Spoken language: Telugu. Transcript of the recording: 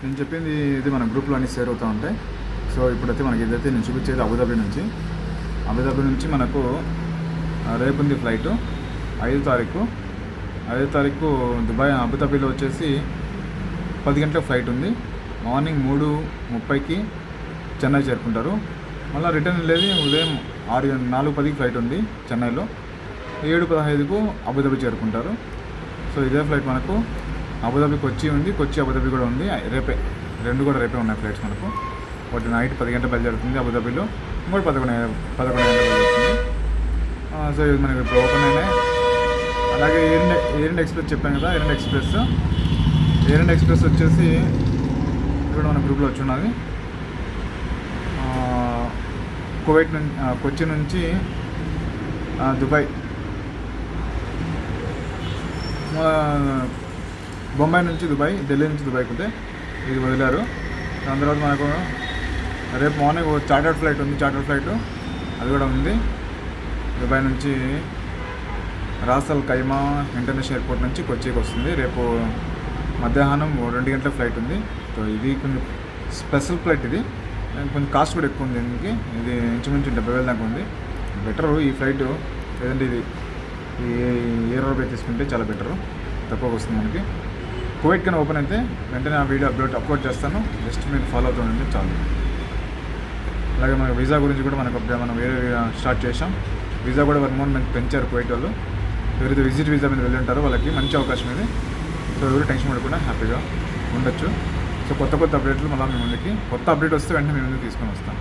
నేను చెప్పింది ఇది మన గ్రూప్లో అన్ని షేర్ అవుతూ ఉంటాయి. సో ఇప్పుడైతే మనకి ఇదైతే నేను చూపించేది అబుదాబి నుంచి మనకు రేపు ఉంది ఫ్లైట్ 5వ తారీఖు దుబాయ్ అబుదాబిలో వచ్చేసి 10 గంటల ఫ్లైట్ ఉంది. మార్నింగ్ 3:30కి చెన్నై చేరుకుంటారు. మళ్ళీ రిటర్న్ వెళ్ళేది ఉదయం 4:10కి ఫ్లైట్ ఉంది చెన్నైలో. 7:15కు అబుదాబి చేరుకుంటారు. సో ఇదే ఫ్లైట్ మనకు అబుదాబి కొచ్చి ఉంది, కొచ్చి అబుదాబి కూడా ఉంది. రేపే కూడా రేపే ఉన్నాయి ఫ్లైట్స్ మనకు. ఒకటి నైట్ 10 గంటల బయలుదేరుతుంది అబుదాబిలో, ఇంకోటి 11 గంటల బయలుదేరుతుంది. సో ఇది మనకి ఇప్పుడు ఓపెన్ అయినాయి. అలాగే ఎయిర్ ఇండియా ఎక్స్ప్రెస్ చెప్పాను కదా, ఎయిర్ ఇండియా ఎక్స్ప్రెస్ వచ్చేసి ఇక్కడ మన గ్రూప్లో వచ్చి ఉన్నది. కువైట్ నుంచి కొచ్చి నుంచి దుబాయ్, బొంబాయి నుంచి దుబాయ్, ఢిల్లీ నుంచి దుబాయ్కి ఉంటే ఇది వదిలారు. దాని తర్వాత మనకు రేపు మార్నింగ్ చార్టర్డ్ ఫ్లైట్ ఉంది, అది కూడా ఉంది. దుబాయ్ నుంచి రాస్ అల్ ఖైమా ఇంటర్నేషనల్ ఎయిర్పోర్ట్ నుంచి కొచ్చికి వస్తుంది. రేపు మధ్యాహ్నం 2 గంటల ఫ్లైట్ ఉంది. సో ఇది కొంచెం స్పెషల్ ఫ్లైట్, ఇది కొంచెం కాస్ట్ కూడా ఎక్కువ ఉంది. దీనికి ఇది ఇంచుమించు 70,000 దాకా ఉంది. బెటరు ఈ ఫ్లైట్, లేదంటే ఇది ఈ ఎయిర్ రూపే తీసుకుంటే చాలా బెటరు, తక్కువగా వస్తుంది మనకి. కువైట్ కన్నా ఓపెన్ అయితే వెంటనే ఆ వీడియో అప్లోడ్ చేస్తాను. జస్ట్ మీరు ఫాలో అవుతుందంటే చాలు. అలాగే మనకు వీసా గురించి కూడా మనం వేరే స్టార్ట్ చేసాం. వీసా కూడా 1 month మనకి పెంచారు కువైట్ వాళ్ళు. ఎవరైతే విజిట్ వీసా మీద వెళ్ళి ఉంటారో వాళ్ళకి మంచి అవకాశం ఇది. సో ఎవరు టెన్షన్ పడకుండా హ్యాపీగా ఉండొచ్చు. సో కొత్త అప్డేట్లు మళ్ళీ మీ ముందుకి, కొత్త అప్డేట్ వస్తే వెంటనే మీ ముందుకు తీసుకొని వస్తాం.